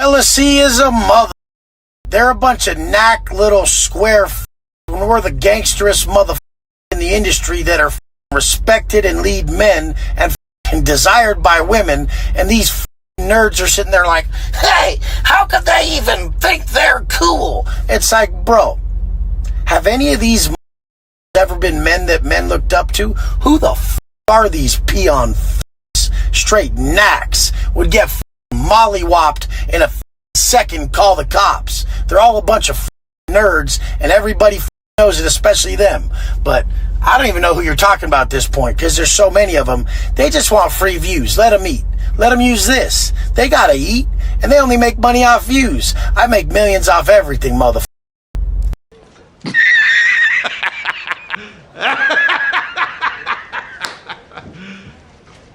Jealousy is a mother. They're a bunch of knack little square when we're the gangsterest mother in the industry that are respected and lead men and desired by women, and these nerds are sitting there like, hey, how could they even think they're cool? It's like, bro, have any of these ever been men that men looked up to? Who the are these peon straight knacks would get mollywopped in a second, call the cops? They're all a bunch of nerds, and everybody knows it, especially them. But I don't even know who you're talking about at this point, because there's so many of them. They just want free views. Let them eat. Let them use this. They gotta eat, and they only make money off views. I make millions off everything, motherfucker.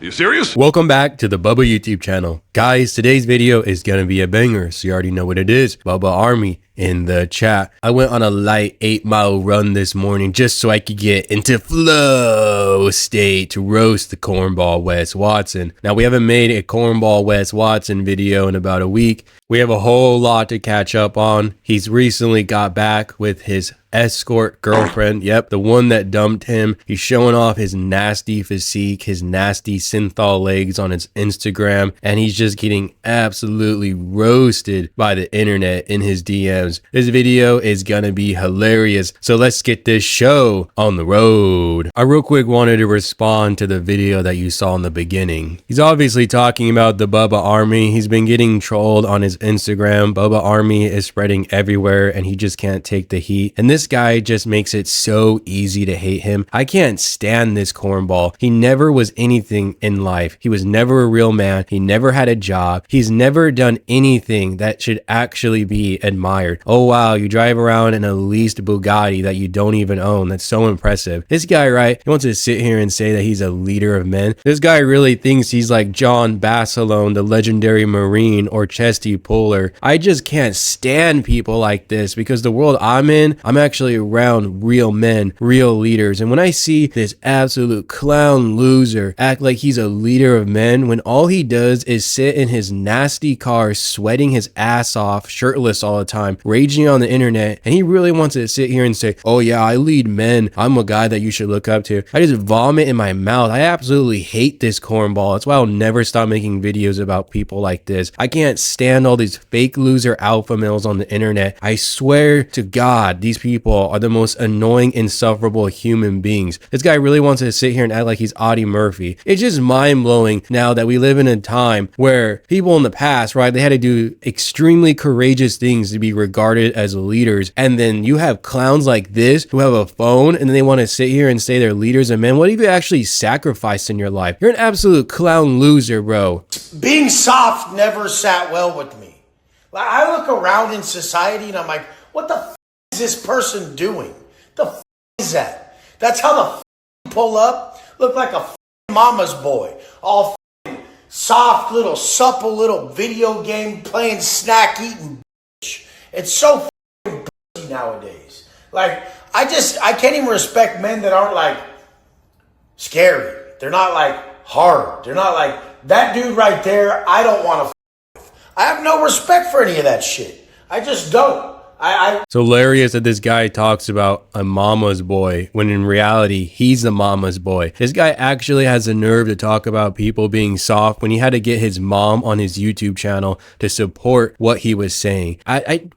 You serious? Welcome back to the Bubba YouTube channel. Guys, today's video is gonna be a banger, so you already know what it is. Bubba Army in the chat. I went on a light 8-mile run this morning just so I could get into flow state to roast the cornball Wes Watson. Now, we haven't made a cornball Wes Watson video in about a week. We have a whole lot to catch up on. He's recently got back with his escort girlfriend. Yep, the one that dumped him. He's showing off his nasty physique, his nasty synthol legs on his Instagram, and he's just getting absolutely roasted by the internet in his DMs. This video is gonna be hilarious, so let's get this show on the road. I real quick wanted to respond to the video that you saw in the beginning. He's obviously talking about the Bubba Army. He's been getting trolled on his Instagram. Bubba Army is spreading everywhere, and he just can't take the heat. And this guy just makes it so easy to hate him. I can't stand this cornball. He never was anything in life. He was never a real man. He never had a job. He's never done anything that should actually be admired. Oh wow, you drive around in a leased Bugatti that you don't even own. That's so impressive. This guy, right, he wants to sit here and say that he's a leader of men. This guy really thinks he's like John Basilone, the legendary Marine, or Chesty Puller. I just can't stand people like this, because the world I'm in, I'm actually around real men, real leaders. And when I see this absolute clown loser act like he's a leader of men, when all he does is sit in his nasty car sweating his ass off, shirtless all the time, raging on the internet, and he really wants to sit here and say, oh yeah, I lead men, I'm a guy that you should look up to, I just vomit in my mouth. I absolutely hate this cornball. That's why I'll never stop making videos about people like this. I can't stand all these fake loser alpha males on the internet. I swear to God, these people are the most annoying, insufferable human beings. This guy really wants to sit here and act like he's Audie Murphy. It's just mind-blowing now that we live in a time where people in the past, right, they had to do extremely courageous things to be regarded as leaders, and then you have clowns like this who have a phone and then they want to sit here and say they're leaders of men. What have you actually sacrificed in your life? You're an absolute clown loser, bro. Being soft never sat well with me. Like, I look around in society and I'm like, what the is this person doing? The is that? That's how the pull up. Look like a mama's boy. All soft, little, supple, little video game playing, snack eating bitch. It's so nowadays. Like, I can't even respect men that aren't like scary. They're not like hard. They're not like that dude right there. I don't want to. I have no respect for any of that shit. I just don't. It's hilarious that this guy talks about a mama's boy when in reality he's the mama's boy. This guy actually has the nerve to talk about people being soft when he had to get his mom on his YouTube channel to support what he was saying.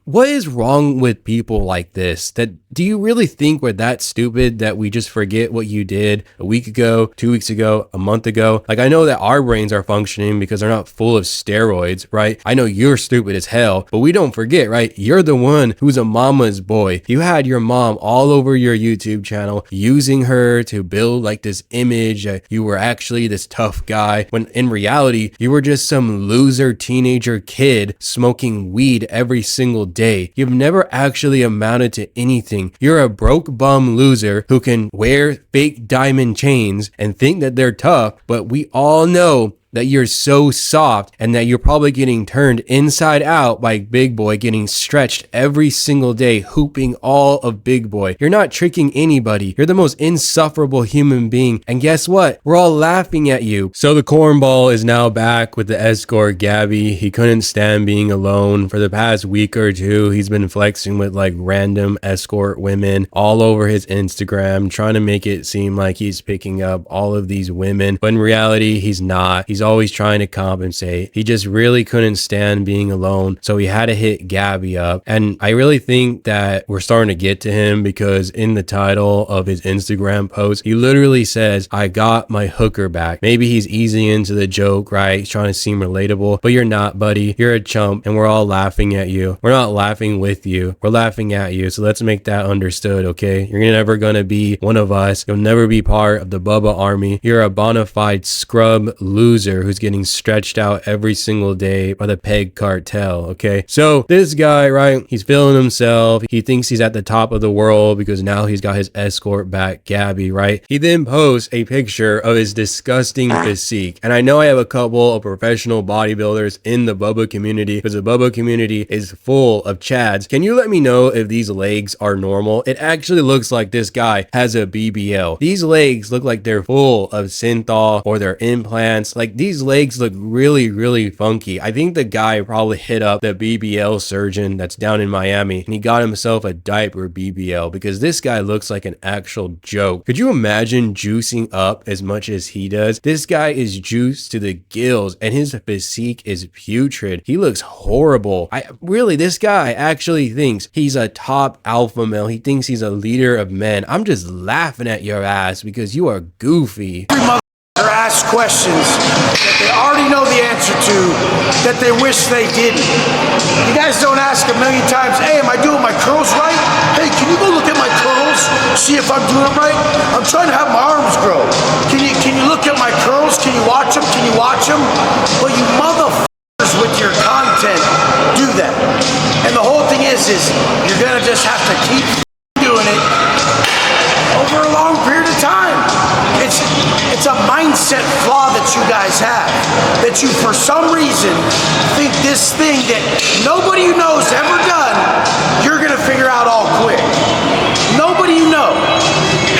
What is wrong with people like this? Do you really think we're that stupid that we just forget what you did a week ago, 2 weeks ago, a month ago? Like, I know that our brains are functioning because they're not full of steroids, right? I know you're stupid as hell, but we don't forget, right? You're the one who's a mama's boy. You had your mom all over your YouTube channel, using her to build like this image that you were actually this tough guy, when in reality, you were just some loser teenager kid smoking weed every single day. You've never actually amounted to anything. You're a broke bum loser who can wear fake diamond chains and think that they're tough, but we all know that you're so soft and that you're probably getting turned inside out by Big Boy, getting stretched every single day, hooping all of Big Boy. You're not tricking anybody. You're the most insufferable human being. And guess what? We're all laughing at you. So the cornball is now back with the escort Gabby. He couldn't stand being alone. For the past week or two, he's been flexing with like random escort women all over his Instagram, trying to make it seem like he's picking up all of these women. But in reality, he's not. He's always trying to compensate. He just really couldn't stand being alone. So he had to hit Gabby up. And I really think that we're starting to get to him, because in the title of his Instagram post, he literally says, "I got my hooker back." Maybe he's easing into the joke, right? He's trying to seem relatable, but you're not, buddy. You're a chump, and we're all laughing at you. We're not laughing with you. We're laughing at you. So let's make that understood, okay? You're never going to be one of us. You'll never be part of the Bubba army. You're a bona fide scrub loser who's getting stretched out every single day by the peg cartel, okay? So this guy, right? He's feeling himself. He thinks he's at the top of the world because now he's got his escort back, Gabby, right? He then posts a picture of his disgusting physique. And I know I have a couple of professional bodybuilders in the Bubba community, because the Bubba community is full of chads. Can you let me know if these legs are normal? It actually looks like this guy has a BBL. These legs look like they're full of synthol or they're implants. Like, these legs look really, really funky. I think the guy probably hit up the BBL surgeon that's down in Miami and he got himself a diaper BBL, because this guy looks like an actual joke. Could you imagine juicing up as much as he does? This guy is juiced to the gills and his physique is putrid. He looks horrible. This guy actually thinks he's a top alpha male. He thinks he's a leader of men. I'm just laughing at your ass because you are goofy. Or ask questions that they already know the answer to, that they wish they didn't. You guys don't ask a million times, "Hey, am I doing my curls right? Hey, can you go look at my curls? See if I'm doing them right? I'm trying to have my arms grow. Can you look at my curls? Can you watch them? Can you watch them?" Well, you motherfuckers with your content do that. And the whole thing is you're gonna just have to keep doing it over a long period of time. It's a mindset flaw that you guys have, that you for some reason think this thing that nobody you know has ever done, you're gonna figure out all quick. Nobody you know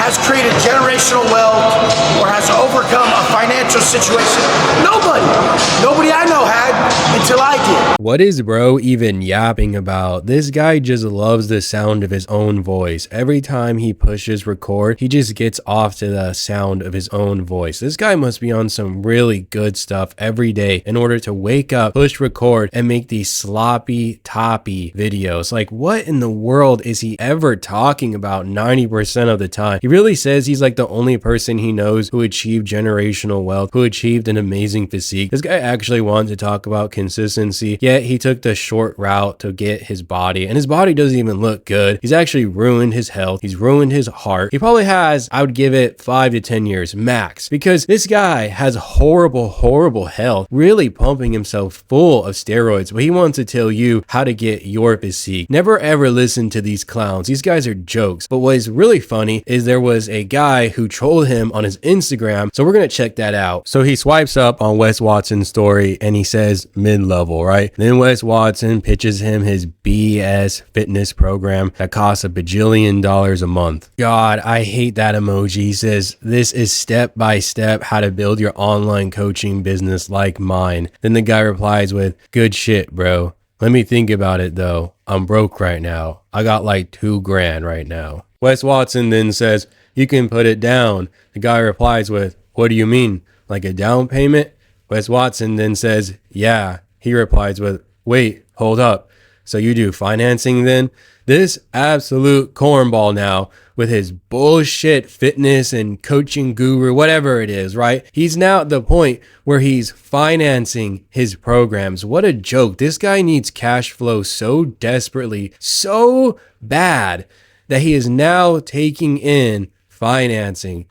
has created generational wealth or has overcome a financial situation. Nobody I know had until I did. What is bro even yapping about? This guy just loves the sound of his own voice. Every time he pushes record, he just gets off to the sound of his own voice. This guy must be on some really good stuff every day in order to wake up, push record, and make these sloppy toppy videos. Like, what in the world is he ever talking about 90% of the time? He really says he's like the only person he knows who achieved generational wealth, who achieved an amazing physique. This guy actually wants to talk about consistency, yet he took the short route to get his body, and his body doesn't even look good. He's actually ruined his health. He's ruined his heart. He probably has, I would give it 5 to 10 years max, because this guy has horrible health, really pumping himself full of steroids, but he wants to tell you how to get your physique. Never ever listen to these clowns. These guys are jokes. But what is really funny is there was a guy who trolled him on his Instagram, so we're gonna check that out. So he swipes up on Wes Watson's story and he says mid-level, right? Then Wes Watson pitches him his BS fitness program that costs $1 bajillion a month. God, I hate that emoji. He says, "This is step by step how to build your online coaching business like mine." Then the guy replies with, "Good shit, bro. Let me think about it though. I'm broke right now. I got like $2 grand right now." Wes Watson then says, "You can put it down." The guy replies with, "What do you mean? Like a down payment?" Wes Watson then says, "Yeah." He replies with, "Wait, hold up. So you do financing then?" This absolute cornball now, with his bullshit fitness and coaching guru, whatever it is, right? He's now at the point where he's financing his programs. What a joke. This guy needs cash flow so desperately, so bad, that he is now taking in financing.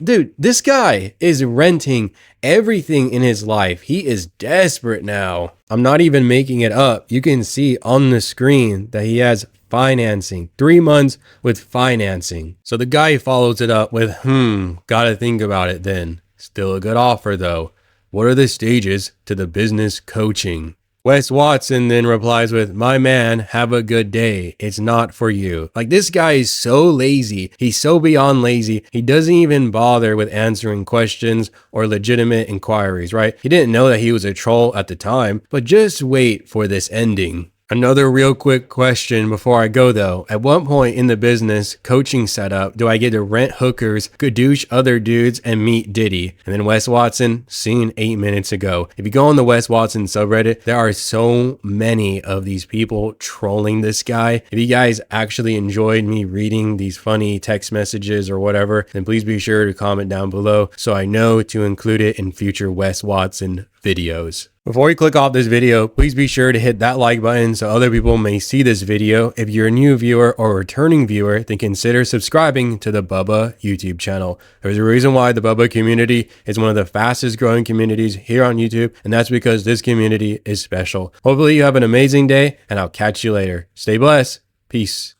Dude, this guy is renting everything in his life. He is desperate now. I'm not even making it up. You can see on the screen that he has financing, 3 months with financing. So the guy follows it up with, gotta think about it then. Still a good offer though. What are the stages to the business coaching? Wes Watson then replies with, "My man, have a good day. It's not for you." Like, this guy is so lazy. He's so beyond lazy. He doesn't even bother with answering questions or legitimate inquiries, right? He didn't know that he was a troll at the time, but just wait for this ending. Another real quick question before I go though. At what point in the business coaching setup do I get to rent hookers, gadoosh other dudes, and meet Diddy? And then Wes Watson, seen 8 minutes ago. If you go on the Wes Watson subreddit, there are so many of these people trolling this guy. If you guys actually enjoyed me reading these funny text messages or whatever, then please be sure to comment down below so I know to include it in future Wes Watson videos. Before you click off this video, please be sure to hit that like button so other people may see this video. If you're a new viewer or returning viewer, then consider subscribing to the Bubba YouTube channel. There's a reason why the Bubba community is one of the fastest growing communities here on YouTube, and that's because this community is special. Hopefully you have an amazing day, and I'll catch you later. Stay blessed. Peace.